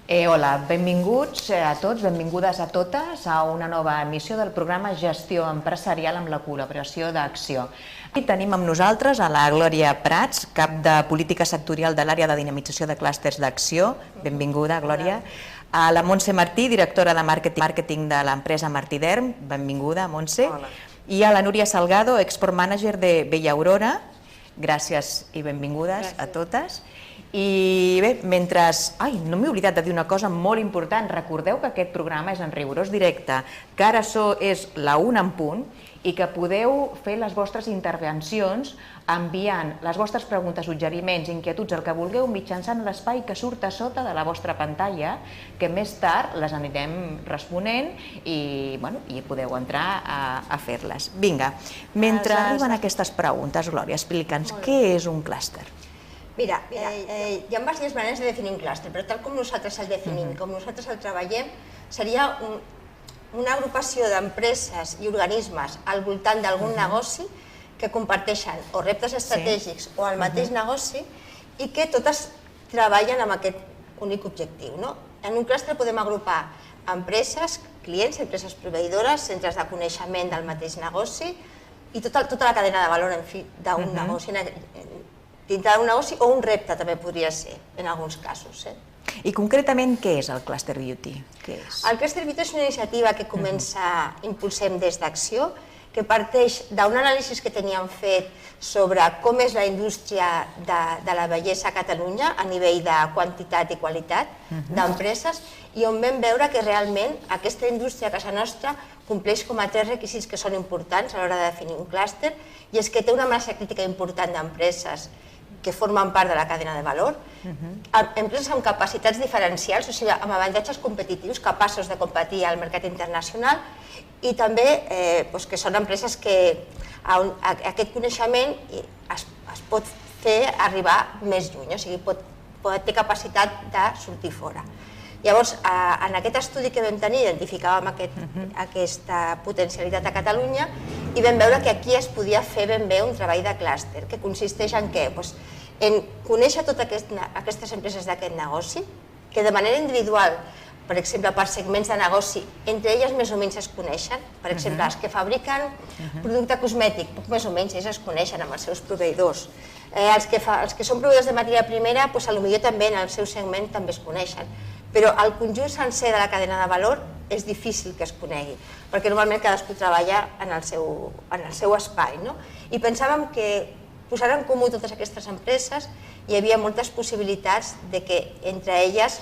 Hola, benvinguts a tots, benvingudes a totes a una nova emissió del programa Gestió Empresarial amb la col·laboració d'Acció. Aquí tenim amb nosaltres a la Glòria Prats, cap de Política Sectorial de l'àrea de dinamització de clústers d'Acció. Benvinguda, Glòria. A la Montse Martí, directora de màrqueting de l'empresa Martí Derm. Benvinguda, Montse. I a la Núria Salgado, export manager de Bella Aurora. Gràcies i benvingudes a totes. I bé, mentre... no m'he oblidat de dir una cosa molt important. Recordeu que aquest programa és en rigorós directe, que ara és la 1 en punt i que podeu fer les vostres intervencions enviant les vostres preguntes, suggeriments, inquietuds, el que vulgueu, mitjançant l'espai que surt a sota de la vostra pantalla, que més tard les anirem responent i podeu entrar a fer-les. Vinga, mentre arriben aquestes preguntes, Glòria, explica'ns què és un clúster. Mira, hi ha diverses maneres de definir un clúster, però tal com nosaltres el definim, com nosaltres el treballem, seria una agrupació d'empreses i organismes al voltant d'algun negoci que comparteixen o reptes estratègics o el mateix negoci i que totes treballen amb aquest únic objectiu. En un clúster podem agrupar empreses, clients, empreses proveïdores, centres de coneixement del mateix negoci i tota la cadena de valor d'un negoci, dintre d'un negoci o un repte també podria ser, en alguns casos. I concretament què és el Cluster Beauty? El Cluster Beauty és una iniciativa que impulsem des d'Acció, que parteix d'un anàlisi que teníem fet sobre com és la indústria de la bellesa a Catalunya a nivell de quantitat i qualitat d'empreses i on vam veure que realment aquesta indústria a casa nostra compleix com a 3 requisits que són importants a l'hora de definir un clúster i és que té una massa crítica important d'empreses que formen part de la cadena de valor, empreses amb capacitats diferencials, o sigui, amb avantatges competitius, capaços de competir al mercat internacional i també que són empreses que aquest coneixement es pot fer arribar més lluny, o sigui, té capacitat de sortir fora. Llavors, en aquest estudi que vam tenir, identificàvem aquesta potencialitat a Catalunya i vam veure que aquí es podia fer ben bé un treball de clúster, que consisteix en què? En conèixer totes aquestes empreses d'aquest negoci, que de manera individual, per exemple, per segments de negoci, entre elles més o menys es coneixen. Per exemple, els que fabriquen producte cosmètic, poc més o menys, ells es coneixen amb els seus proveïdors. Els que són proveïdors de matèria primera, potser també en el seu segment també es coneixen. Però el conjunt sencer de la cadena de valor és difícil que es conegui, perquè normalment cadascú treballa en el seu espai. I pensàvem que posant en comú totes aquestes empreses hi havia moltes possibilitats que entre elles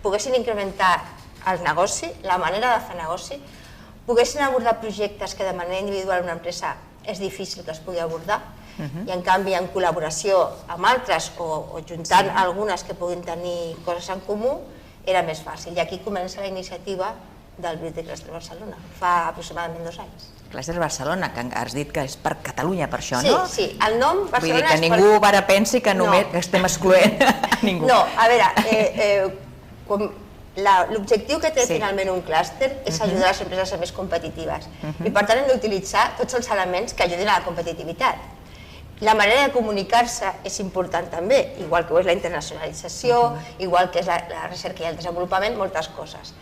poguessin incrementar el negoci, la manera de fer negoci, poguessin abordar projectes que de manera individual una empresa és difícil que es pugui abordar i en canvi en col·laboració amb altres o juntant algunes que puguin tenir coses en comú era més fàcil. I aquí comença la iniciativa del Beauty Cluster Barcelona, fa aproximadament 2 anys. Cluster Barcelona, que has dit que és per Catalunya, per això, no? Sí, el nom Barcelona és per... Vull dir que ningú ara pensi que només estem excloent ningú. No, a veure, l'objectiu que té finalment un clúster és ajudar les empreses a ser més competitives i per tant hem d'utilitzar tots els elements que ajudin a la competitivitat. La manera de comunicar-se és important també, igual que ho és la internacionalització, igual que és la recerca i el desenvolupament, moltes coses.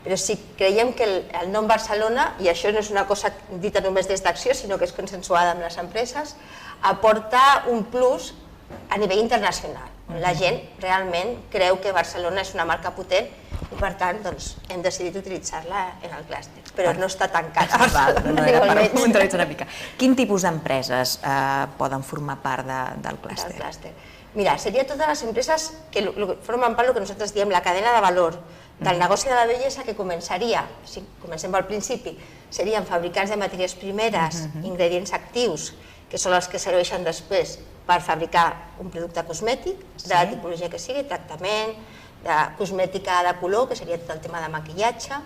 Però sí, creiem que el nom Barcelona, i això no és una cosa dita només des d'Acció, sinó que és consensuada amb les empreses, aporta un plus a nivell internacional. La gent realment creu que Barcelona és una marca potent i per tant hem decidit utilitzar-la en el clúster. Però no està tancat. No era per puntualitzar una mica. Quin tipus d'empreses poden formar part del clúster? Mira, serien totes les empreses que formen part del que nosaltres diem la cadena de valor del negoci de la bellesa, que començaria, si comencem pel principi, serien fabricants de matèries primeres, ingredients actius, que són els que serveixen després per fabricar un producte cosmètic, de la tipologia que sigui, tractament, de cosmètica de color, que seria tot el tema de maquillatge,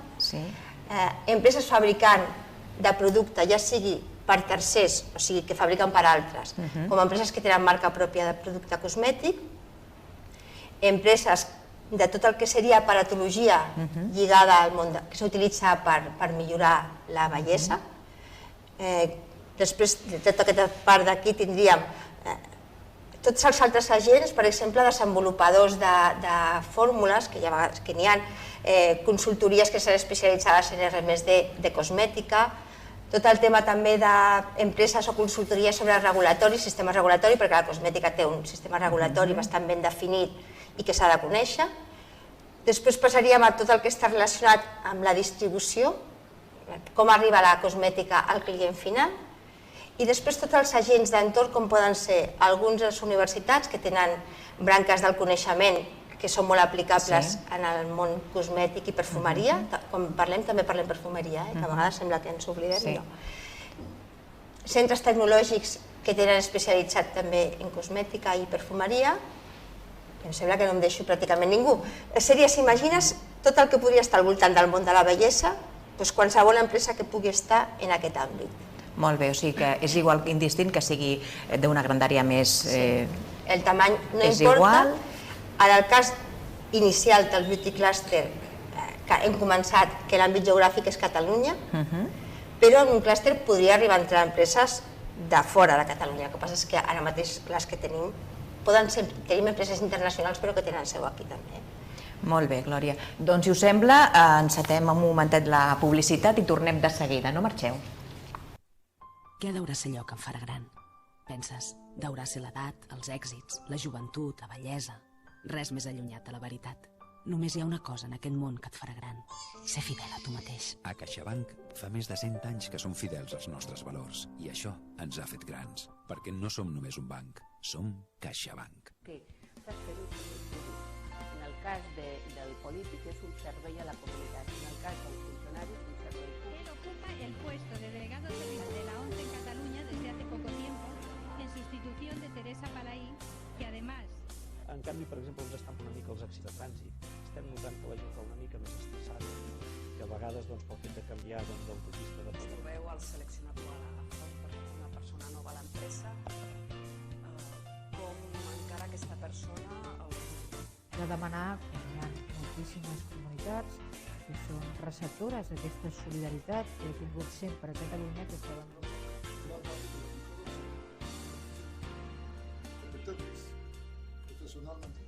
empreses fabricant de producte, ja sigui per tercers, o sigui, que fabriquen per altres, com empreses que tenen marca pròpia de producte cosmètic, empreses de tot el que seria aparatologia lligada al món, que s'utilitza per millorar la bellesa. Després de tota aquesta part d'aquí tindríem tots els altres agents, per exemple, desenvolupadors de fórmules, que n'hi ha, consultories que seran especialitzades en R+D de cosmètica, tot el tema també d'empreses o consultories sobre regulatori, sistema regulatori, perquè la cosmètica té un sistema regulatori bastant ben definit i que s'ha de conèixer. Després passaríem a tot el que està relacionat amb la distribució, com arriba la cosmètica al client final, i després tots els agents d'entorn, com poden ser alguns de les universitats que tenen branques del coneixement que són molt aplicables en el món cosmètic i perfumeria. Quan parlem, també parlem perfumeria, que a vegades sembla que ens oblidem. Centres tecnològics que tenen especialitzat també en cosmètica i perfumeria. Em sembla que no em deixo pràcticament ningú. Seria, si imagines, tot el que podria estar al voltant del món de la bellesa, qualsevol empresa que pugui estar en aquest àmbit. Molt bé, o sigui que és igual indistint que sigui d'una grandària més... El tamany no importa. En el cas inicial del Beauty Cluster, que hem començat que l'àmbit geogràfic és Catalunya, però en un clúster podria arribar a entrar empreses de fora de Catalunya. El que passa és que ara mateix les que tenim, tenim empreses internacionals però que tenen seu aquí també. Molt bé, Glòria. Doncs, si us sembla, encetem un momentet la publicitat i tornem de seguida. No marxeu. Què deurà ser allò que em farà gran? Penses, deurà ser l'edat, els èxits, la joventut, la bellesa... Res més allunyat de la veritat. Només hi ha una cosa en aquest món que et farà gran. Ser fidel a tu mateix. A CaixaBank fa més de 100 anys que som fidels als nostres valors i això ens ha fet grans, perquè no som només un banc, som CaixaBank. En el cas del polític és un servei a la comunitat, en el cas del funcionari és un servei públic. Él ocupa el puesto de delegado territorial de la ONCE en Cataluña desde hace poco tiempo, en sustitución de Teresa Palaí, que además... En canvi, per exemple, ens estan una mica els èxits de trànsit. Estem notant que la gent va una mica més estressada, que a vegades pel fet de canviar d'autopista de paper. Trobeu el seleccionador a la perquè una persona nova a l'empresa, com encara aquesta persona... Hem de demanar, com hi ha moltíssimes comunitats que són receptores d'aquesta solidaritat que ha tingut sempre a Catalunya, que poden... Professionalmente.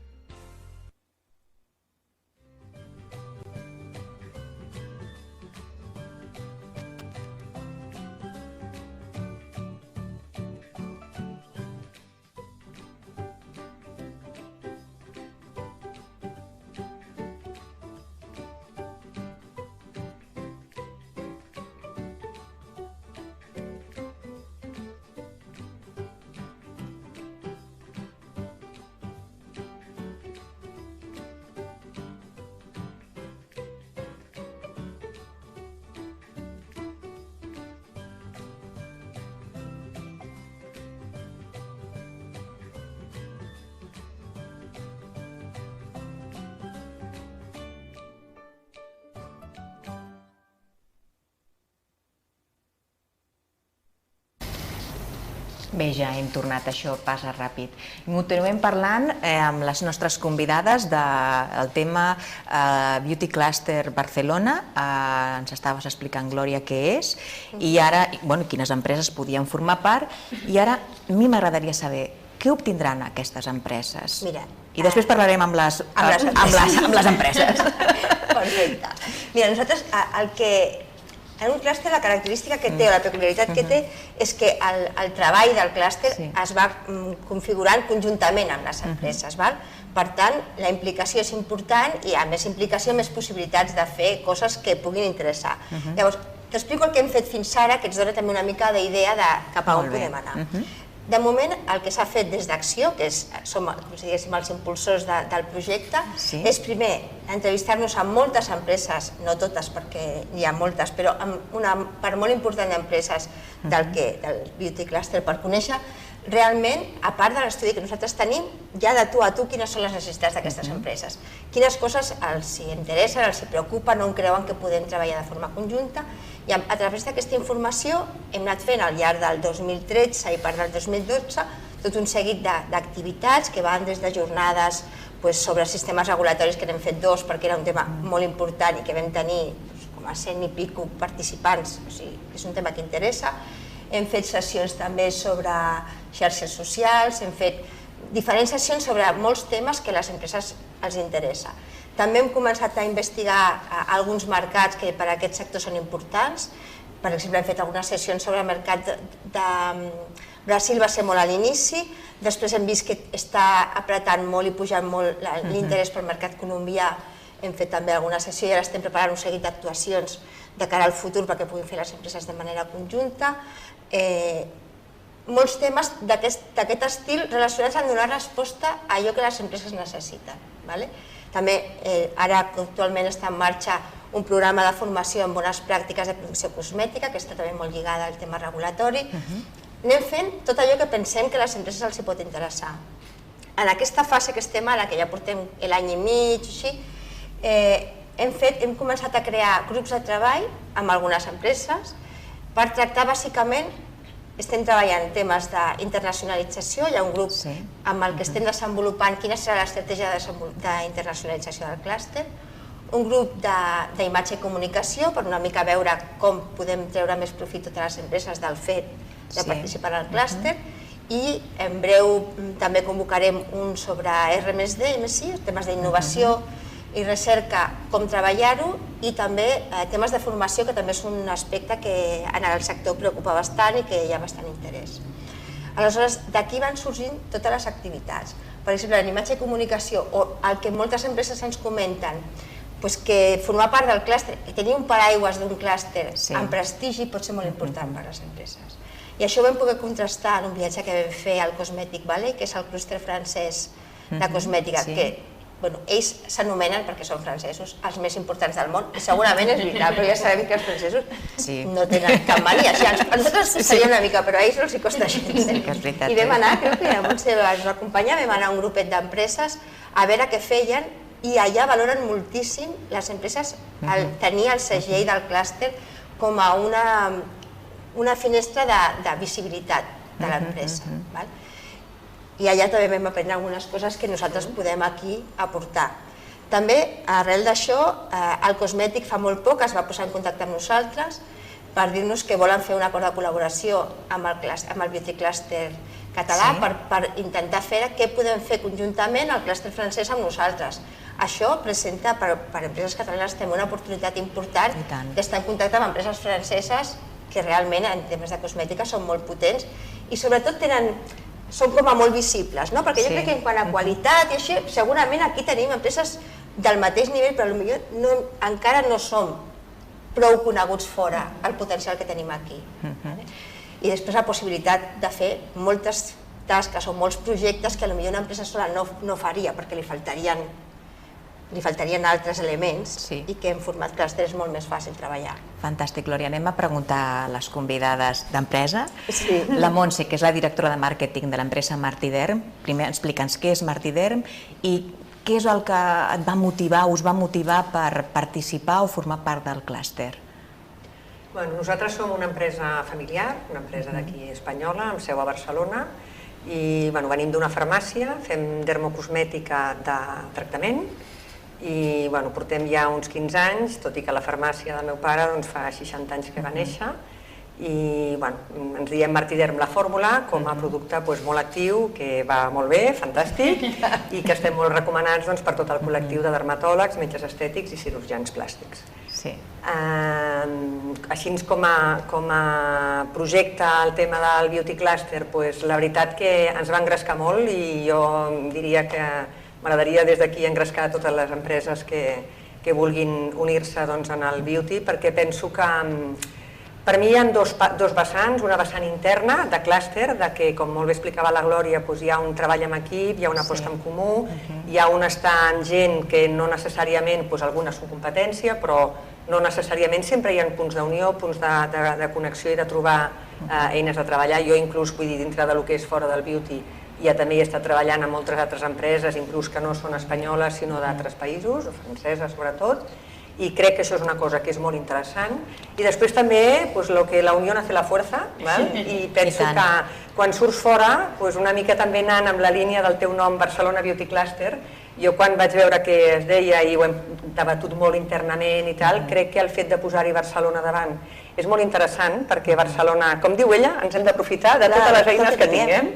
Bé, ja hem tornat, això passa ràpid. Continuem parlant amb les nostres convidades del tema Beauty Cluster Barcelona. Ens estaves explicant, Glòria, què és i ara, quines empreses podien formar part, i ara a mi m'agradaria saber què obtindran aquestes empreses. I després parlarem amb les empreses. Perfecte. Mira, nosaltres el que... En un clúster la característica que té o la peculiaritat que té és que el treball del clúster es va configurant conjuntament amb les empreses. Per tant, la implicació és important i a més implicació més possibilitats de fer coses que puguin interessar. Llavors, t'explico el que hem fet fins ara, que ens dona també una mica d'idea de cap a on podem anar. De moment, el que s'ha fet des d'Acció, que som, com si diguéssim, els impulsors del projecte, és primer entrevistar-nos amb moltes empreses, no totes perquè hi ha moltes, però amb una part molt important d'empreses del Beauty Cluster per conèixer realment, a part de l'estudi que nosaltres tenim, ja de tu a tu quines són les necessitats d'aquestes empreses. Quines coses els interessen, els preocupen, on creuen que podem treballar de forma conjunta, i a través d'aquesta informació hem anat fent al llarg del 2013 i part del 2012 tot un seguit d'activitats que van des de jornades sobre sistemes regulatoris, que n'hem fet 2 perquè era un tema molt important i que vam tenir com a 100 i pico participants, o sigui, és un tema que interessa. Hem fet sessions també sobre xarxes socials, hem fet diferents sessions sobre molts temes que a les empreses els interessa. També hem començat a investigar alguns mercats que per a aquest sector són importants. Per exemple, hem fet algunes sessions sobre el mercat de Brasil, va ser molt a l'inici, després hem vist que està apretant molt i pujant molt l'interès pel mercat colombià, hem fet també alguna sessió i ara estem preparant un seguit d'actuacions de cara al futur perquè puguin fer les empreses de manera conjunta. Molts temes d'aquest estil relacionats amb donar resposta a allò que les empreses necessiten. També ara actualment està en marxa un programa de formació en bones pràctiques de producció cosmètica, que està també molt lligada al tema regulatori. Anem fent tot allò que pensem que a les empreses els pot interessar. En aquesta fase que estem ara, que ja portem l'any i mig, hem començat a crear grups de treball amb algunes empreses per tractar bàsicament, estem treballant temes d'internacionalització, hi ha un grup amb el que estem desenvolupant quina serà l'estratègia d'internacionalització del clúster, un grup d'imatge i comunicació per una mica veure com podem treure més profit totes les empreses del fet de participar en el clúster, i en breu també convocarem un sobre R+D, temes d'innovació i recerca, com treballar-ho, i també temes de formació, que també és un aspecte que en el sector preocupa bastant i que hi ha bastant interès. Aleshores, d'aquí van sorgint totes les activitats. Per exemple, en imatge i comunicació, o el que moltes empreses ens comenten, que formar part del clúster, tenir un paraigües d'un clúster amb prestigi pot ser molt important per a les empreses. I això ho vam poder contrastar en un viatge que vam fer al Cosmetic Valley, que és el clúster francès de cosmètica, que ells s'anomenen, perquè són francesos, els més importants del món, i segurament és veritat, però ja sabem que els francesos no tenen cap mania. A nosaltres ens costaria una mica, però a ells no els hi costa gens. I vam anar, crec que la Montse ens acompanya, vam anar a un grupet d'empreses a veure què feien, i allà valoren moltíssim les empreses tenir el segell del clúster com a una finestra de visibilitat de l'empresa. I allà també vam aprendre algunes coses que nosaltres podem aquí aportar. També, arrel d'això, el Cosmètic fa molt poc es va posar en contacte amb nosaltres per dir-nos que volen fer un acord de col·laboració amb el Beauty Cluster català per intentar fer què podem fer conjuntament al clúster francès amb nosaltres. Això presenta per empreses catalanes també una oportunitat important d'estar en contacte amb empreses franceses que realment en temes de cosmètica són molt potents i sobretot són com a molt visibles, perquè jo crec que en quant a qualitat i així, segurament aquí tenim empreses del mateix nivell, però potser encara no som prou coneguts fora el potencial que tenim aquí. I després la possibilitat de fer moltes tasques o molts projectes que potser una empresa sola no faria perquè li faltarien altres elements i que en format clúster és molt més fàcil treballar. Fantàstic, Glòria. Anem a preguntar a les convidades d'empresa. La Montse, que és la directora de màrqueting de l'empresa Martiderm. Primer explica'ns què és Martiderm i què és el que et va motivar, us va motivar per participar o formar part del clúster. Nosaltres som una empresa familiar, una empresa d'aquí espanyola, amb seu a Barcelona, i venim d'una farmàcia, fem dermocosmètica de tractament, i portem ja uns 15 anys, tot i que la farmàcia del meu pare fa 60 anys que va néixer, i ens diem Martiderm la fórmula com a producte molt actiu, que va molt bé, fantàstic, i que estem molt recomanats per tot el col·lectiu de dermatòlegs, metges estètics i cirurgians plàstics. Així com a projecte el tema del Beauty Cluster, la veritat que ens va engrescar molt i jo diria que m'agradaria des d'aquí engrescar totes les empreses que vulguin unir-se en el beauty, perquè penso que per mi hi ha dos vessants, una vessant interna de clúster, que com molt bé explicava la Glòria, hi ha un treball en equip, hi ha una aposta en comú, hi ha un estar en gent que no necessàriament, algunes són competència, però no necessàriament sempre hi ha punts d'unió, punts de connexió i de trobar eines de treballar. Jo inclús, vull dir, dintre del que és fora del beauty, ja també he estat treballant amb moltes altres empreses, inclús que no són espanyoles, sinó d'altres països, o franceses sobretot, i crec que això és una cosa que és molt interessant. I després també, el que la unió hace la fuerza, i penso que quan surts fora, una mica també anant amb la línia del teu nom, Barcelona Beauty Cluster, jo quan vaig veure que es deia, i ho hem debatut molt internament i tal, crec que el fet de posar-hi Barcelona davant és molt interessant, perquè Barcelona, com diu ella, ens hem d'aprofitar de totes les eines que tinguem,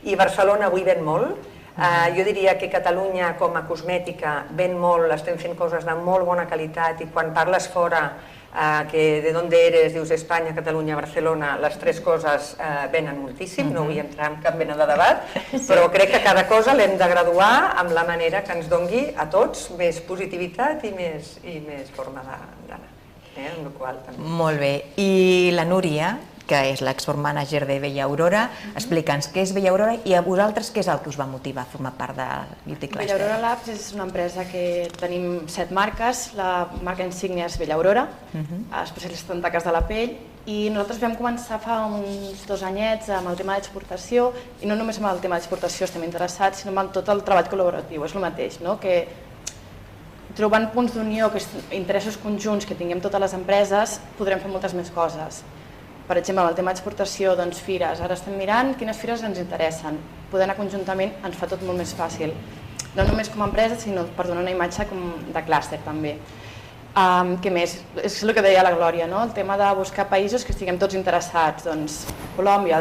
i Barcelona avui ven molt. Jo diria que Catalunya com a cosmètica ven molt, estem fent coses de molt bona qualitat i quan parles fora que de dónde eres, dius Espanya, Catalunya, Barcelona, les tres coses venen moltíssim, no vull entrar en cap mena de debat, però crec que cada cosa l'hem de graduar amb la manera que ens dongui a tots més positivitat i més forma d'anar. Molt bé. I la Núria, que és l'export manager de Bella Aurora, explica'ns què és Bella Aurora i a vosaltres què és el que us va motivar a formar part del Beauty Cluster. Bella Aurora Labs és una empresa que tenim 7 marques, la marca insígnia és Bella Aurora, especialista en taques de la pell, i nosaltres vam començar fa uns 2 anyets amb el tema d'exportació, i no només amb el tema d'exportació estem interessats, sinó amb tot el treball col·laboratiu, és el mateix, que trobant punts d'unió, interessos conjunts que tinguem totes les empreses, podrem fer moltes més coses. Per exemple, amb el tema d'exportació, doncs fires. Ara estem mirant quines fires ens interessen. Poder anar conjuntament ens fa tot molt més fàcil. No només com a empresa, sinó per donar una imatge de clúster també. Què més? És el que deia la Glòria, el tema de buscar països que estiguem tots interessats. Doncs Colòmbia,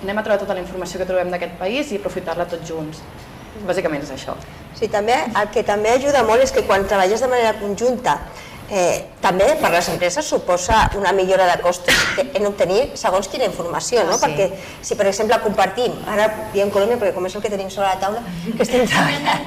anem a trobar tota la informació que trobem d'aquest país i aprofitar-la tots junts. Bàsicament és això. Sí, el que també ajuda molt és que quan treballes de manera conjunta, també per les empreses suposa una millora de costos en obtenir segons quina informació, perquè si per exemple compartim, ara diem Colòmbia perquè com és el que tenim sobre la taula que estem treballant,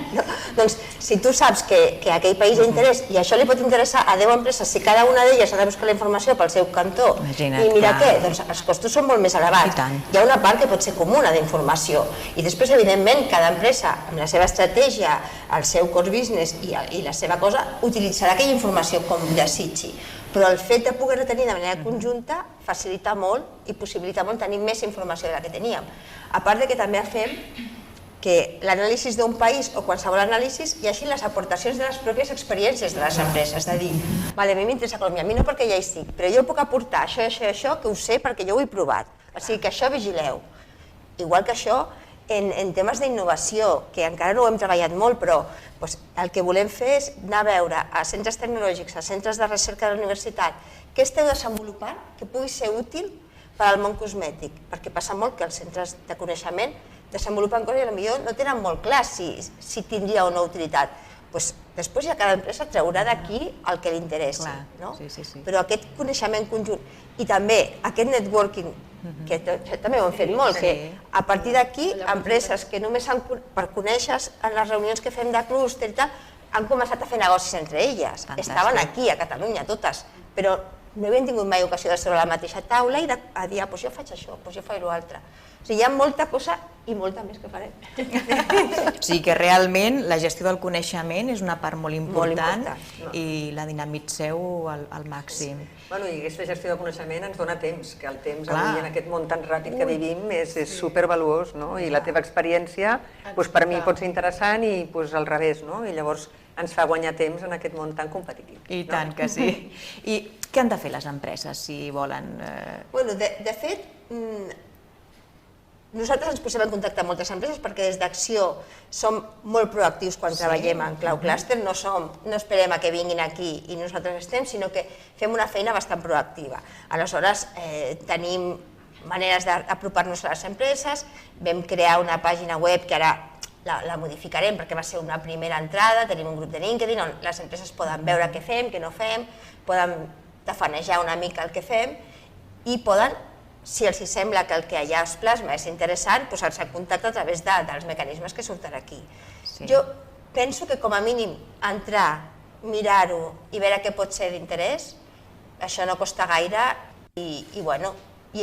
doncs si tu saps que a aquell país hi interès i això li pot interessar a 10 empreses, si cada una d'elles ha de buscar la informació pel seu cantó i mira què, doncs els costos són molt més elevats. Hi ha una part que pot ser comuna d'informació i després evidentment cada empresa amb la seva estratègia, el seu core business i la seva cosa utilitzarà aquella informació com desitgi, però el fet de poder-la tenir de manera conjunta facilita molt i possibilita molt tenir més informació de la que teníem. A part de que també fem que l'anàlisi d'un país o qualsevol anàlisi hi hagi les aportacions de les pròpies experiències de les empreses, de dir, a mi m'interessa Colòmbia, a mi no perquè ja hi estic, però jo puc aportar això i això i això que ho sé perquè jo ho he provat, o sigui que això vigileu. Igual que això, en temes d'innovació, que encara no ho hem treballat molt, però el que volem fer és anar a veure a centres tecnològics, a centres de recerca de la universitat, què esteu desenvolupant que pugui ser útil per al món cosmètic, perquè passa molt que els centres de coneixement desenvolupen coses i potser no tenen molt clar si tindria o no utilitat. Després ja cada empresa traurà d'aquí el que li interessi, però aquest coneixement conjunt i també aquest networking, que també ho hem fet molt, que a partir d'aquí empreses que només per conèixer en les reunions que fem de clúster i tal, han començat a fer negocis entre elles. Estaven aquí, a Catalunya, totes, però no havien tingut mai ocasió de seure a la mateixa taula i de dir, doncs jo faig això, doncs jo faig l'altre. O sigui, hi ha molta cosa i molta més que farem. O sigui que realment la gestió del coneixement és una part molt important i la dinamitzeu al màxim. I aquesta gestió de coneixement ens dona temps, que el temps avui en aquest món tan ràpid que vivim és supervaluós i la teva experiència per mi pot ser interessant i al revés, i llavors ens fa guanyar temps en aquest món tan competitiu. I tant que sí. I què han de fer les empreses si volen? De fet, nosaltres ens posem en contacte amb moltes empreses perquè des d'Acció som molt proactius quan treballem en Cloud Cluster, no esperem a que vinguin aquí i nosaltres estem, sinó que fem una feina bastant proactiva. Aleshores, tenim maneres d'apropar-nos a les empreses, vam crear una pàgina web que ara la modificarem perquè va ser una primera entrada, tenim un grup de LinkedIn on les empreses poden veure què fem, què no fem, poden tafanejar una mica el que fem i poden, si els sembla que el que allà es plasma és interessant, posar-se en contacte a través dels mecanismes que surten aquí. Jo penso que com a mínim entrar, mirar-ho i veure què pot ser d'interès, això no costa gaire i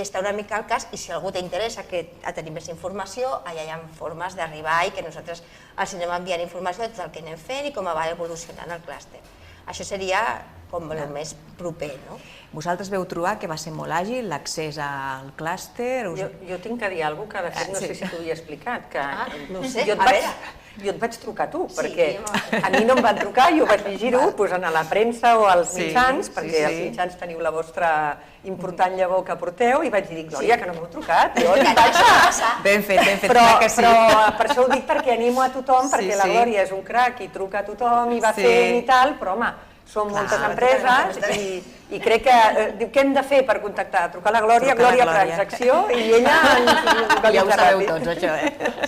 està una mica al cas i si algú t'interessa a tenir més informació, allà hi ha formes d'arribar i que nosaltres els anem enviant informació de tot el que anem fent i com va evolucionant el clúster. Això seria com el més proper. Vosaltres veu trobar que va ser molt àgil l'accés al clúster? Jo tinc que dir alguna cosa que de fet no sé si t'ho havia explicat. No ho sé, a veure. Jo et vaig trucar a tu, perquè a mi no em van trucar, jo vaig llegir-ho a la premsa o als mitjans, perquè els mitjans teniu la vostra important llavor que porteu, i vaig dir, Glòria, que no m'heu trucat, jo et vaig passar. Ben fet, però per això ho dic perquè animo a tothom, perquè la Glòria és un crac i truca a tothom i va fent i tal, però home, Som moltes empreses i crec que... Diu, què hem de fer per contactar? Trucar a la Glòria, Glòria Prats, Acció, i ella ens ja ho sabeu tots, això,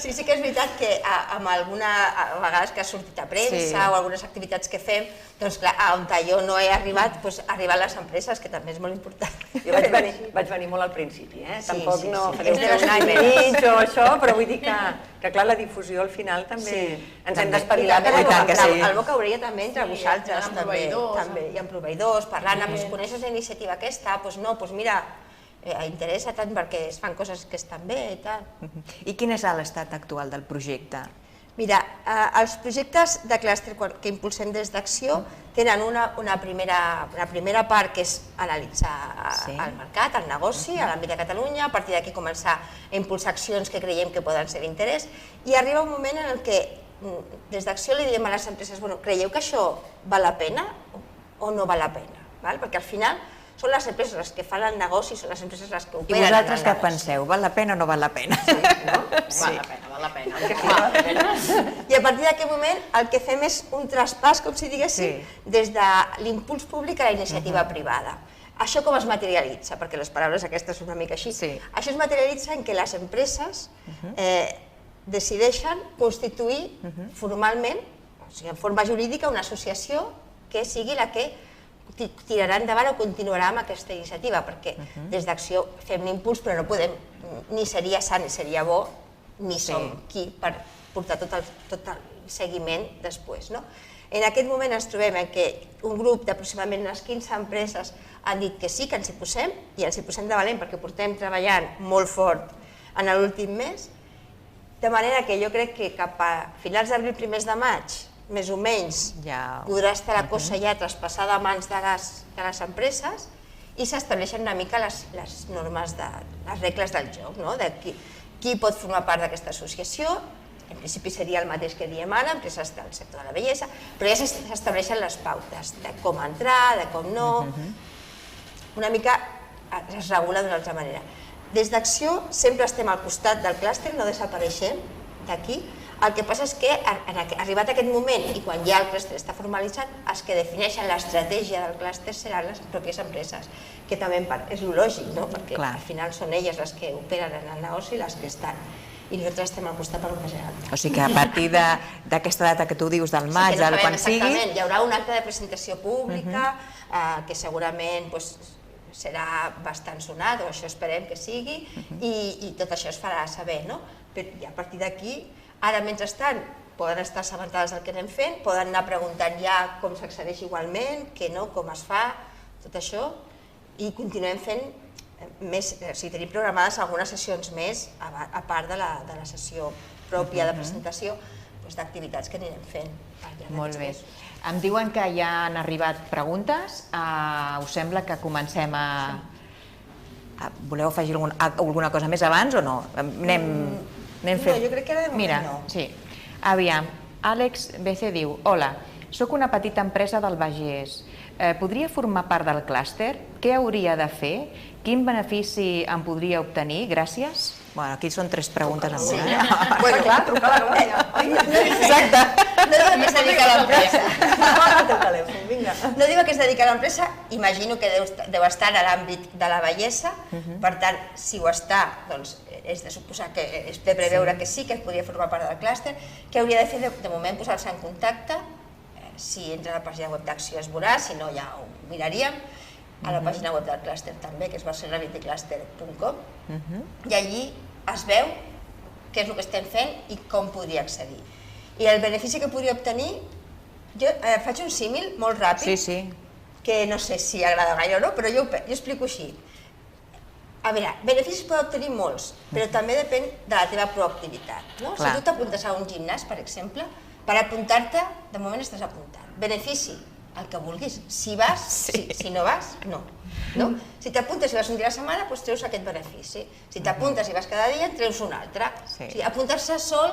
Sí que és veritat que amb alguna... A vegades que ha sortit a premsa o algunes activitats que fem, doncs clar, on jo no he arribat, arriben les empreses, que també és molt important. Jo vaig venir molt al principi, tampoc no fareu un any i mig o això, però vull dir que clar, la difusió al final també ens hem d'espavilar. El Boca Orella també entre vosaltres, també, i amb proveïdors, parlant, coneixes la iniciativa aquesta? Doncs no, doncs mira, interessa tant perquè es fan coses que estan bé i tal. I quin és l'estat actual del projecte? Mira, els projectes de clúster que impulsem des d'Acció tenen una primera part que és analitzar el mercat, el negoci, a l'àmbit de Catalunya, a partir d'aquí començar a impulsar accions que creiem que poden ser d'interès, i arriba un moment en què des d'Acció li diem a les empreses, creieu que això val la pena o no val la pena? Perquè al final són les empreses les que fan el negoci, són les empreses les que operen. I vosaltres què penseu? Val la pena o no val la pena? Sí, no? Val la pena. I a partir d'aquest moment el que fem és un traspàs, com si diguéssim, des de l'impuls públic a la iniciativa privada. Això com es materialitza? Perquè les paraules aquestes són una mica així. Això es materialitza en què les empreses decideixen constituir formalment, o sigui, en forma jurídica, una associació que sigui la que tirarà endavant o continuarà amb aquesta iniciativa, perquè des d'Acció fem l'impuls, però no podem, ni seria sa ni seria bo, ni som qui per portar tot el seguiment després. En aquest moment ens trobem en què un grup d'aproximadament unes 15 empreses han dit que sí, que ens hi posem, i ens hi posem de valent perquè portem treballant molt fort en l'últim mes, de manera que jo crec que cap a finals d'abril, primers de maig, més o menys, podrà estar la cosa ja traspassada a mans de les empreses i s'estableixen una mica les normes, les regles del joc, de qui pot formar part d'aquesta associació. En principi seria el mateix que diem ara, empreses del sector de la bellesa, però ja s'estableixen les pautes de com entrar, de com no, una mica es regula d'una altra manera. Des d'Acció sempre estem al costat del clúster, no desapareixem d'aquí. El que passa és que, arribat aquest moment i quan ja el clúster està formalitzat, els que defineixen l'estratègia del clúster seran les pròpies empreses, que també és lògic, perquè al final són elles les que operen en el negoci i les que estan. I nosaltres estem al costat per representar. O sigui que a partir d'aquesta data que tu dius, del maig, del quan sigui... Exactament, hi haurà un acte de presentació pública que segurament serà bastant sonat, o això esperem que sigui, i tot això es farà saber, no? I a partir d'aquí, ara mentrestant, poden estar assabentades del que anem fent, poden anar preguntant ja com s'accedeix igualment, què no, com es fa, tot això, i continuem fent més, o sigui, tenim programades algunes sessions més, a part de la sessió pròpia de presentació, d'activitats que anirem fent. Molt bé. Em diuen que ja han arribat preguntes. Us sembla que comencem a... Voleu afegir alguna cosa més abans o no? No, jo crec que ara de moment no. Sí. Aviam, Àlex BC diu: hola, soc una petita empresa del Bages. Podria formar part del clúster? Què hauria de fer? Quin benefici em podria obtenir? Gràcies. Bueno, aquí són 3 preguntes en una. Bueno, clar, trucar a la Glòria. Exacte. No diu que es dedica a l'empresa. No diu que es dedica a l'empresa, imagino que deu estar a l'àmbit de la bellesa, per tant, si ho està, doncs és de suposar que és de preveure que sí, que es podria formar part del clúster. Què hauria de fer? De moment posar-se en contacte, si entra a la pàgina web d'Acció es veurà, si no ja ho miraríem, a la pàgina web del clúster també, que és barcelonavitecluster.com, i allí es veu què és el que estem fent i com podria accedir. I el benefici que podria obtenir, jo faig un símil molt ràpid, que no sé si agrada gaire o no, però jo explico així. A veure, beneficis pot obtenir molts, però també depèn de la teva proactivitat. Si tu t'apuntes a un gimnàs, per exemple, per apuntar-te, de moment estàs apuntant. Benefici, el que vulguis. Si vas, sí. Si no vas, no. Si t'apuntes i vas un dia a la setmana, doncs treus aquest benefici. Si t'apuntes i vas cada dia, treus un altre. Apuntar-se sol,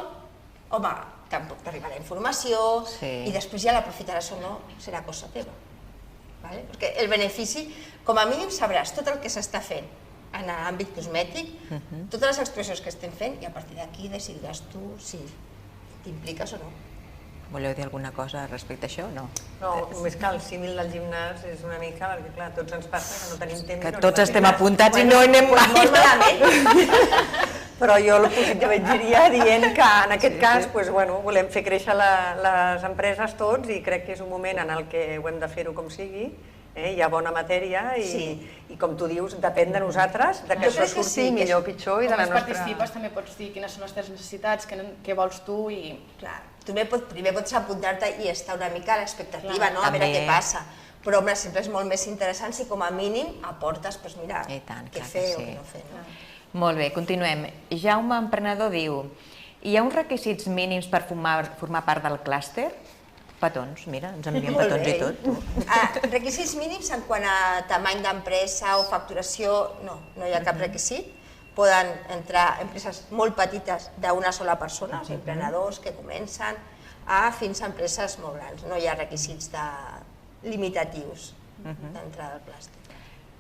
home, tampoc t'arriba la informació i després ja l'aprofitaràs o no, serà cosa teva. Perquè el benefici, com a mínim sabràs tot el que s'està fent en l'àmbit cosmètic, totes les expressions que estem fent, i a partir d'aquí decidiràs tu si t'impliques o no. Voleu dir alguna cosa respecte a això o no? No, només que el símil del gimnàs és una mica, perquè clar, tots ens passa que no tenim temps. Que tots estem apuntats i no anem mai. Molt malament. Però jo el que vaig diria dient que en aquest cas volem fer créixer les empreses tots i crec que és un moment en el que ho hem de fer-ho com sigui. Hi ha bona matèria i com tu dius, depèn de nosaltres, que això surti millor o pitjor i de la nostra... Com participes també pots dir quines són les teves necessitats, què vols tu i... Clar, tu primer pots apuntar-te i estar una mica a l'expectativa, a veure què passa. Però home, sempre és molt més interessant si com a mínim aportes, mira, què fer o què no fer. Molt bé, continuem. Jaume Emprenedor diu: hi ha uns requisits mínims per formar part del clúster? Petons, mira, ens enviem petons i tot. Requisits mínims en quant a tamany d'empresa o facturació, no hi ha cap requisit. Poden entrar empreses molt petites d'una sola persona, emprenedors que comencen, fins a empreses molt grans. No hi ha requisits limitatius d'entrada al clúster.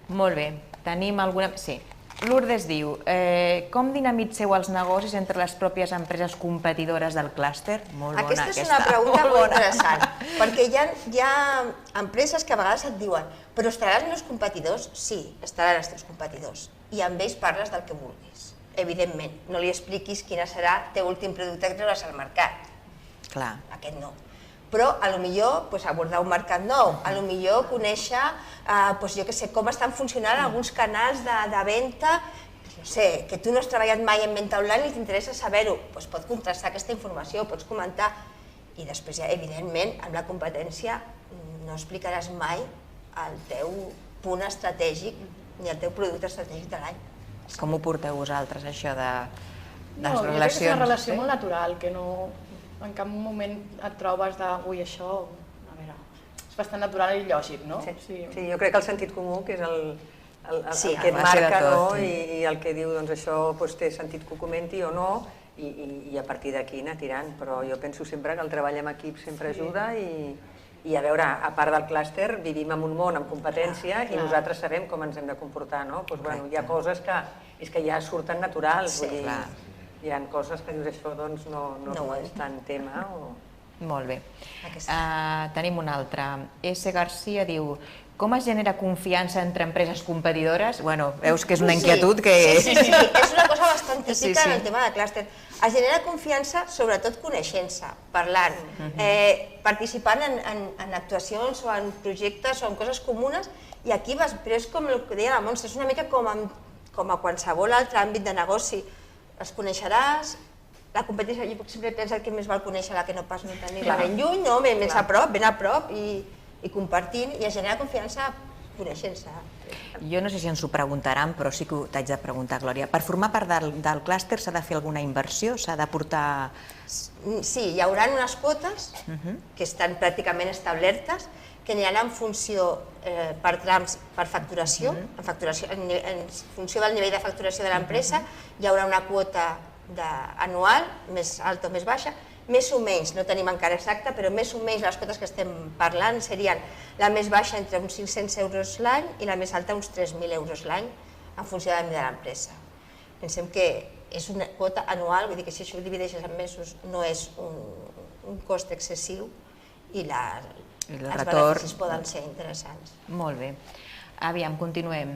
Molt bé, tenim alguna... Sí. Lourdes diu: com dinamitzeu els negocis entre les pròpies empreses competidores del clúster? Molt bona aquesta. Aquesta és una pregunta molt interessant, perquè hi ha empreses que a vegades et diuen però estaran els meus competidors? Sí, estaran els teus competidors. I amb ells parles del que vulguis, evidentment. No li expliquis quin serà el teu últim producte que treuràs al mercat. Clar. Aquest no. Però potser abordar un mercat nou, potser conèixer com estan funcionant alguns canals de venda, no sé, que tu no has treballat mai en venda online i t'interessa saber-ho, pot contrastar aquesta informació, pots comentar, i després, evidentment, amb la competència no explicaràs mai el teu punt estratègic ni el teu producte estratègic de l'any. Com ho porteu vosaltres, això de les relacions? Jo crec que és una relació molt natural, que no... En cap moment et trobes de, ui, això, a veure, és bastant natural i lògic, no? Sí, jo crec que el sentit comú, que és el que et marca i el que diu, doncs això té sentit que ho comenti o no, i a partir d'aquí anar tirant, però jo penso sempre que el treball en equip sempre ajuda i a veure, a part del clúster, vivim en un món amb competència i nosaltres sabem com ens hem de comportar, no? Hi ha coses que ja surten naturals, vull dir, hi ha coses que dius això doncs no és tant tema. Molt bé. Tenim una altra. S. Garcia diu: com es genera confiança entre empreses competidores? Bueno, veus que és una inquietud que... Sí, és una cosa bastant típica en el tema de clúster. Es genera confiança sobretot coneixent-se, parlant, participant en actuacions o en projectes o en coses comunes, i aquí vas, però és com el que deia la Montse, és una mica com a qualsevol altre àmbit de negoci. Els coneixeràs, la competència, jo sempre he pensat que més val conèixer la que no pas no tenir-la ben lluny, més a prop, ben a prop, i compartint, i es genera confiança coneixent-se. Jo no sé si ens ho preguntaran, però sí que t'haig de preguntar, Glòria. Per formar part del clúster s'ha de fer alguna inversió? S'ha d'aportar... Sí, hi haurà unes quotes que estan pràcticament establertes, que aniran en funció per trams, per facturació, en funció del nivell de facturació de l'empresa, hi haurà una quota anual, més alta o més baixa, més o menys, no tenim encara exacta, però més o menys les quotes que estem parlant serien la més baixa entre uns 500 euros l'any i la més alta uns 3.000 euros l'any, en funció del nivell de l'empresa. Pensem que és una quota anual, vull dir que si això ho divideixes en mesos no és un cost excessiu i els beneficis poden ser interessants. Molt bé. Aviam, continuem.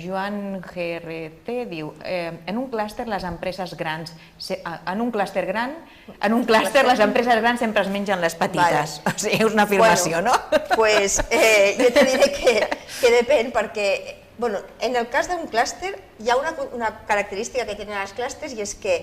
Joan GRT diu: en un clúster les empreses grans, en un clúster les empreses grans sempre es mengen les petites. O sigui, és una afirmació, no? Doncs jo te diré que depèn, perquè en el cas d'un clúster hi ha una característica que tenen els clústers i és que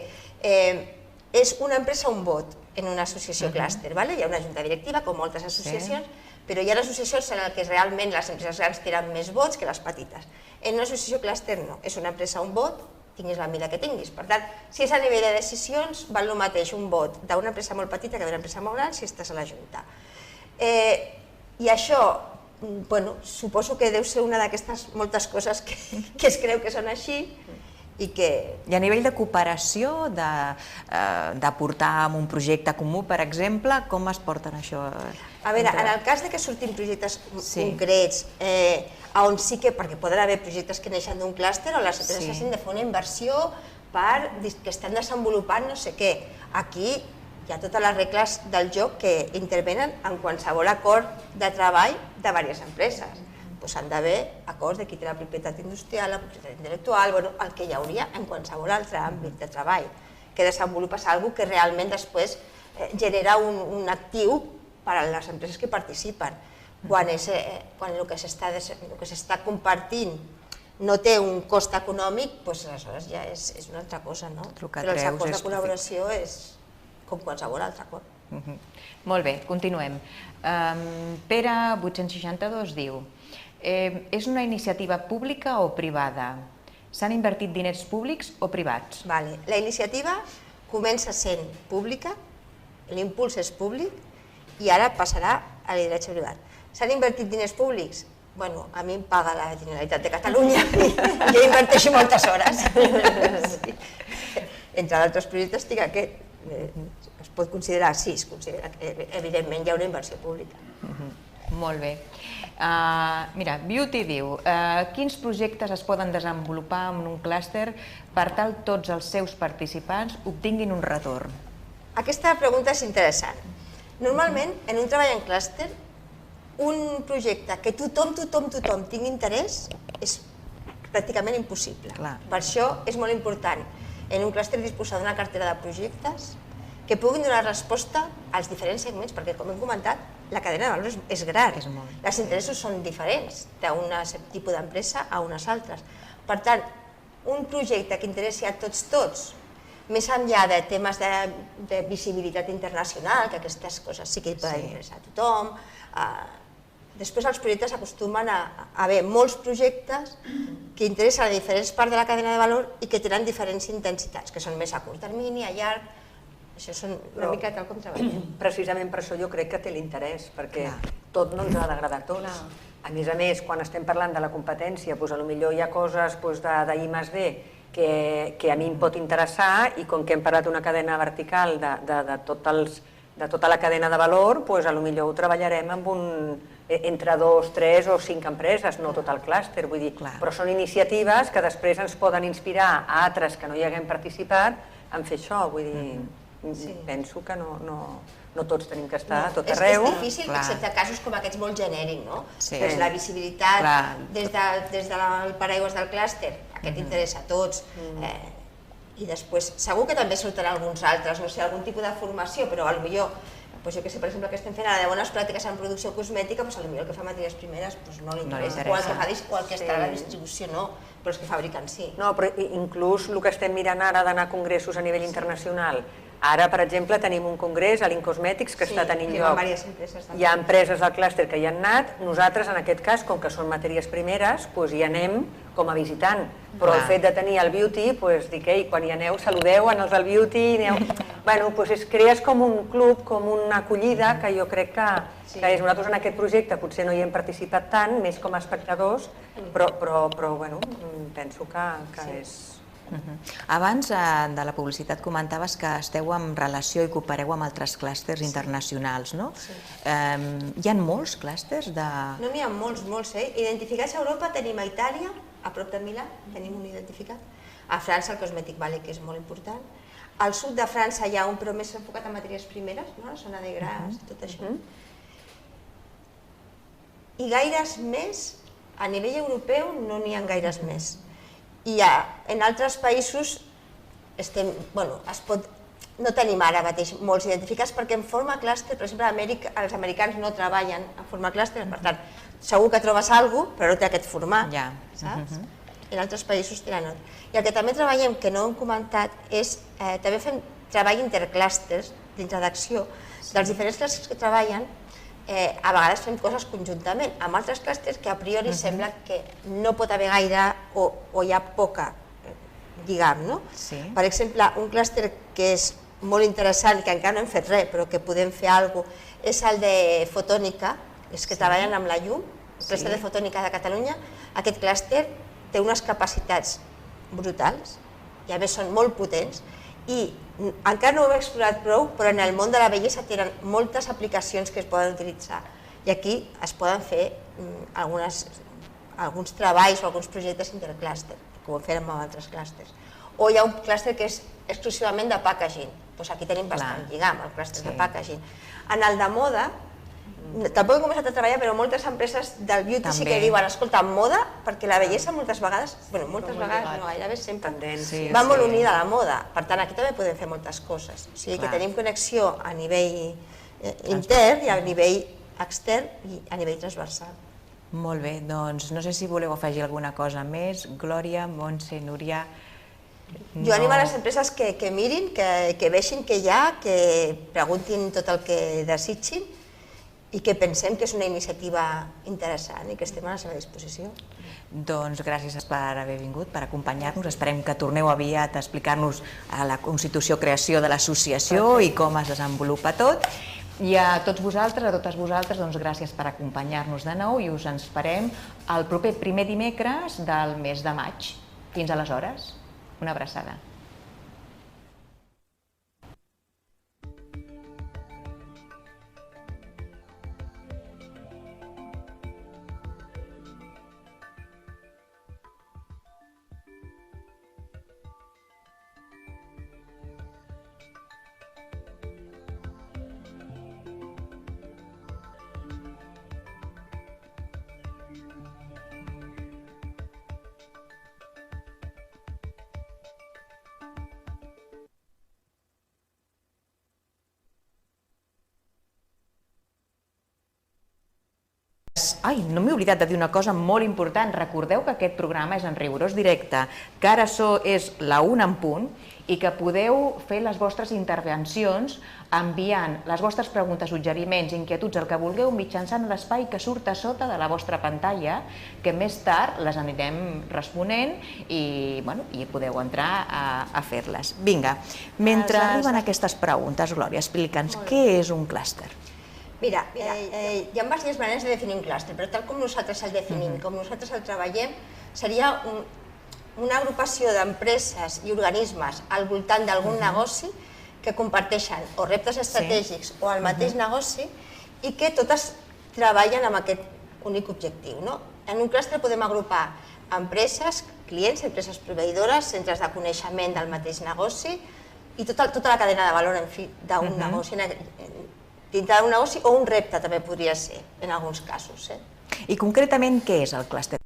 és una empresa un vot en una associació clúster. Hi ha una junta directiva, com moltes associacions, però hi ha associacions en què realment les empreses grans tenen més vots que les petites. En una associació clúster no, és una empresa un vot, tinguis la mida que tinguis. Per tant, si és a nivell de decisions, val el mateix un vot d'una empresa molt petita que d'una empresa molt gran si estàs a la junta. I això, suposo que deu ser una d'aquestes moltes coses que es creu que són així, I a nivell de cooperació, d'aportar en un projecte comú, per exemple, com es porten això? A veure, en el cas que surtin projectes concrets, on sí que, perquè poden haver projectes que neixen d'un clúster o les empreses hagin de fer una inversió que estan desenvolupant no sé què. Aquí hi ha totes les regles del joc que intervenen en qualsevol acord de treball de diverses empreses. S'han d'haver acords de qui té la propietat industrial, la propietat intel·lectual, el que hi hauria en qualsevol altre àmbit de treball, que desenvolupes alguna cosa que realment després genera un actiu per a les empreses que participen. Quan el que s'està compartint no té un cost econòmic, doncs aleshores ja és una altra cosa, no? Però els acords de col·laboració és com qualsevol altre acord. Molt bé, continuem. Pere 862 diu: és una iniciativa pública o privada? S'han invertit diners públics o privats? La iniciativa comença sent pública, l'impuls és públic i ara passarà a lideratge privat. S'han invertit diners públics? Bueno, a mi em paga la Generalitat de Catalunya i jo inverteixo moltes hores. Entre d'altres projectes tinc aquest. Es pot considerar, sí, es considera que evidentment hi ha una inversió pública. Molt bé. Mira, Beauty diu: quins projectes es poden desenvolupar en un clúster per tal tots els seus participants obtinguin un retorn? Aquesta pregunta és interessant. Normalment, en un treball en clúster, un projecte que tothom tingui interès és pràcticament impossible. Per això és molt important en un clúster disposar d'una cartera de projectes que puguin donar resposta als diferents segments, perquè, com hem comentat, la cadena de valor és gran. Els interessos són diferents d'un tipus d'empresa a unes altres. Per tant, un projecte que interessi a tots, més enllà de temes de visibilitat internacional, que aquestes coses sí que hi poden interessar a tothom. Després els projectes acostumen a haver molts projectes que interessen a diferents parts de la cadena de valor i que tenen diferents intensitats, que són més a curt termini, a llarg. Això són una mica tal com treballem. Precisament per això jo crec que té l'interès, perquè tot no ens ha d'agradar a tots. A més, quan estem parlant de la competència, potser hi ha coses d'I+D que a mi em pot interessar i com que hem parlat d'una cadena vertical de tota la cadena de valor, potser ho treballarem entre 2, 3 o 5 empreses, no tot el clúster, però són iniciatives que després ens poden inspirar a altres que no hi haguem participat en fer això, penso que no tots tenim que estar a tot arreu. És difícil, excepte casos com aquests molt genèrics, no? Des de la visibilitat, des del paraigües del clúster, aquest interessa a tots. I després, segur que també surten alguns altres, no sé, algun tipus de formació, però potser, jo que sé, per exemple, que estem fent ara de bones pràctiques en producció cosmètica, potser el que fa matèries primeres no li interessa, o el que està a la distribució no, però els que fabriquen sí. No, però inclús el que estem mirant ara d'anar a congressos a nivell internacional. Ara, per exemple, tenim un congrés a l'Incosmètics que està tenint lloc. Hi ha empreses del clúster que hi han anat. Nosaltres, en aquest cas, com que són matèries primeres, hi anem com a visitant. Però el fet de tenir el beauty, dic, quan hi aneu, saludeu als del beauty. Crees com un club, com una acollida, que jo crec que és. Nosaltres en aquest projecte potser no hi hem participat tant, més com a espectadors, però penso que és... Abans de la publicitat comentaves que esteu en relació i coopereu amb altres clústers internacionals, no? Hi ha molts clústers de... No n'hi ha molts. Identificats a Europa tenim a Itàlia, a prop de Milà, tenim un identificat. A França el Cosmetic Valley, que és molt important. Al sud de França hi ha un, però més enfocat en matèries primeres, la zona de Gras, tot això. I gaires més, a nivell europeu no n'hi ha gaires més. I en altres països no tenim ara mateix molts identificats perquè en forma clúster, per exemple, els americans no treballen en forma clúster, per tant, segur que trobes alguna cosa, però no té aquest format, saps? I en altres països tenen altre. I el que també treballem, que no hem comentat, és també fem treball interclústers dintre d'acció dels diferents clústers que treballen. A vegades fem coses conjuntament amb altres clústers que a priori sembla que no pot haver gaire o hi ha poca lligam, no? Per exemple, un clúster que és molt interessant, que encara no hem fet res, però que podem fer alguna cosa, és el de fotònica, és que treballen amb la llum, el clúster de fotònica de Catalunya. Aquest clúster té unes capacitats brutals i a més són molt potents i encara no ho hem explorat prou, però en el món de la bellesa tenen moltes aplicacions que es poden utilitzar i aquí es poden fer alguns treballs o alguns projectes interclúster, com ho fem amb altres clústers. O hi ha un clúster que és exclusivament de packaging, aquí tenim bastant lligam, el clúster de packaging. En el de moda, tampoc he començat a treballar, però moltes empreses del beauty sí que diuen, escolta, moda, perquè la bellesa moltes vegades, no, gairebé sempre, va molt unida a la moda. Per tant, aquí també podem fer moltes coses. O sigui que tenim connexió a nivell intern i a nivell extern i a nivell transversal. Molt bé, doncs no sé si voleu afegir alguna cosa més. Glòria, Montse, Núria... Jo animo a les empreses que mirin, que vegin què hi ha, que preguntin tot el que desitgin i que pensem que és una iniciativa interessant i que estem a la seva disposició. Doncs gràcies per haver vingut, per acompanyar-nos. Esperem que torneu aviat a explicar-nos la constitució, creació de l'associació i com es desenvolupa tot. I a tots vosaltres, a totes vosaltres, doncs gràcies per acompanyar-nos de nou i us esperem el proper primer dimecres del mes de maig. Fins aleshores, una abraçada. Ai, no m'he oblidat de dir una cosa molt important. Recordeu que aquest programa és en rigorós directe, que ara és la 1 en punt i que podeu fer les vostres intervencions enviant les vostres preguntes, suggeriments, inquietuds, el que vulgueu, mitjançant l'espai que surt a sota de la vostra pantalla, que més tard les anirem responent i podeu entrar a fer-les. Vinga, mentre arriben aquestes preguntes, Glòria, explica'ns què és un clúster. Mira, hi ha diverses maneres de definir un clúster, però tal com nosaltres el definim, com nosaltres el treballem, seria una agrupació d'empreses i organismes al voltant d'algun negoci que comparteixen o reptes estratègics o el mateix negoci i que totes treballen amb aquest únic objectiu. En un clúster podem agrupar empreses, clients, empreses proveïdores, centres de coneixement del mateix negoci i tota la cadena de valor d'un negoci, dintre d'un negoci o un repte també podria ser, en alguns casos. I concretament què és el clúster?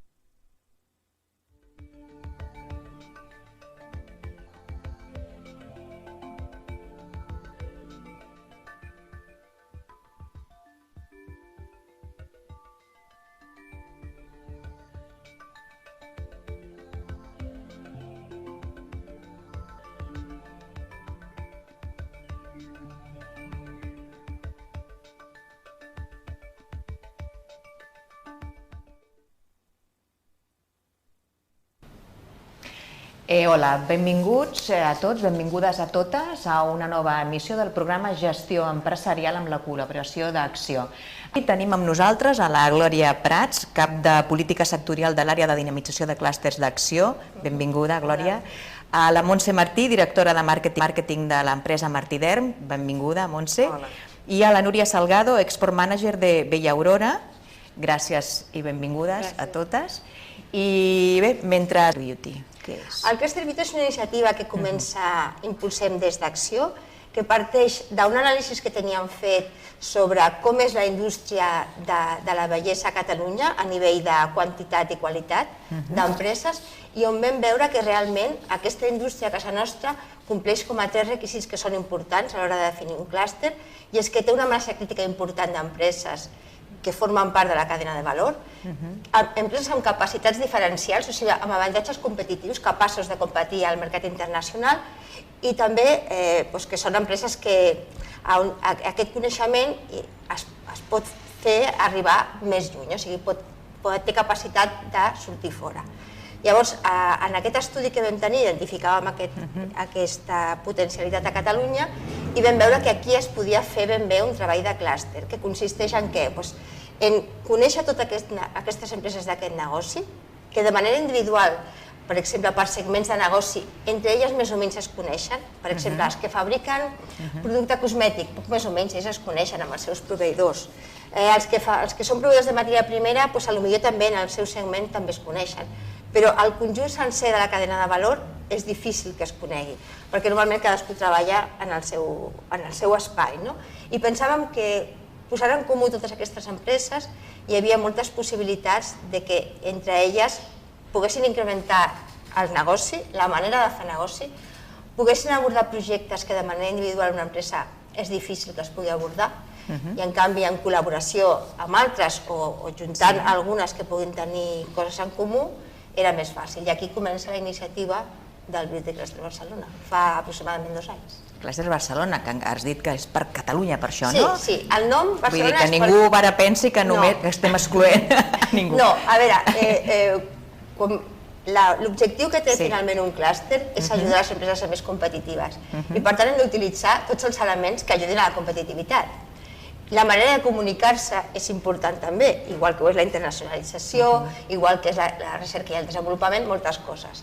Hola, benvinguts a tots, benvingudes a totes a una nova emissió del programa Gestió Empresarial amb la col·laboració d'Acció. Avui tenim amb nosaltres a la Glòria Prats, cap de Política Sectorial de l'àrea de dinamització de clústers d'Acció. Benvinguda, Glòria. A la Montse Martí, directora de màrqueting de l'empresa Martiderm. Benvinguda, Montse. I a la Núria Salgado, export manager de Bella Aurora. Gràcies i benvingudes a totes. I bé, mentre... Beauty. El Clúster Beauty és una iniciativa que impulsem des d'Acció, que parteix d'un anàlisi que teníem fet sobre com és la indústria de la bellesa a Catalunya a nivell de quantitat i qualitat d'empreses i on vam veure que realment aquesta indústria a casa nostra compleix com a 3 requisits que són importants a l'hora de definir un clúster i és que té una massa crítica important d'empreses que formen part de la cadena de valor, empreses amb capacitats diferencials, o sigui, amb avantatges competitius, capaços de competir al mercat internacional i també que són empreses que aquest coneixement es pot fer arribar més lluny, o sigui, té capacitat de sortir fora. Llavors, en aquest estudi que vam tenir, identificàvem aquesta potencialitat a Catalunya i vam veure que aquí es podia fer ben bé un treball de clúster, que consisteix en què? En conèixer totes aquestes empreses d'aquest negoci, que de manera individual, per exemple, per segments de negoci, entre elles més o menys es coneixen. Per exemple, els que fabriquen producte cosmètic, poc més o menys ells es coneixen amb els seus proveïdors. Els que són proveïdors de matèria primera, potser també en el seu segment també es coneixen. Però el conjunt sencer de la cadena de valor és difícil que es conegui, perquè normalment cadascú treballa en el seu espai. I pensàvem que posant en comú totes aquestes empreses hi havia moltes possibilitats de que entre elles poguessin incrementar el negoci, la manera de fer negoci, poguessin abordar projectes que de manera individual una empresa és difícil que es pugui abordar, i en canvi en col·laboració amb altres o juntant algunes que puguin tenir coses en comú era més fàcil. I aquí comença la iniciativa del Beauty Cluster Barcelona, fa aproximadament 2 anys. Cluster Barcelona, que has dit que és per Catalunya, per això, no? Sí, el nom Barcelona és per... Vull dir que ningú ara pensi que només estem excloent a ningú. No, a veure, l'objectiu que té finalment un clúster és ajudar les empreses a ser més competitives i per tant hem d'utilitzar tots els elements que ajudin a la competitivitat. La manera de comunicar-se és important també, igual que ho és la internacionalització, igual que és la recerca i el desenvolupament, moltes coses.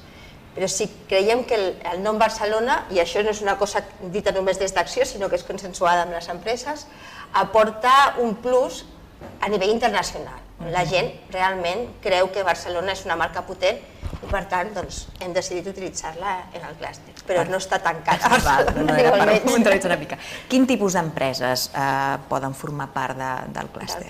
Però sí, creiem que el nom Barcelona, i això no és una cosa dita només des d'Acció, sinó que és consensuada amb les empreses, aporta un plus a nivell internacional. La gent realment creu que Barcelona és una marca potent i per tant hem decidit utilitzar-la en el clúster, però no està tancat. No era per puntualitzar una mica. Quin tipus d'empreses poden formar part del clúster?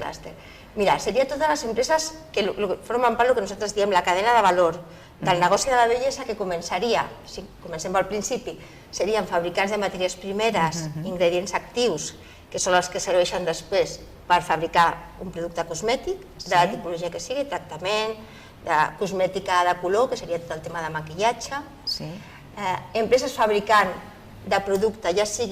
Mira, seria totes les empreses que formen part del que nosaltres diem la cadena de valor del negoci de la bellesa, que començaria, si comencem pel principi, serien fabricants de matèries primeres, ingredients actius, que són els que serveixen després per fabricar un producte cosmètic, de la tipologia que sigui, tractament, de cosmètica de color, que seria tot el tema de maquillatge. Empreses fabricant de producte, ja sigui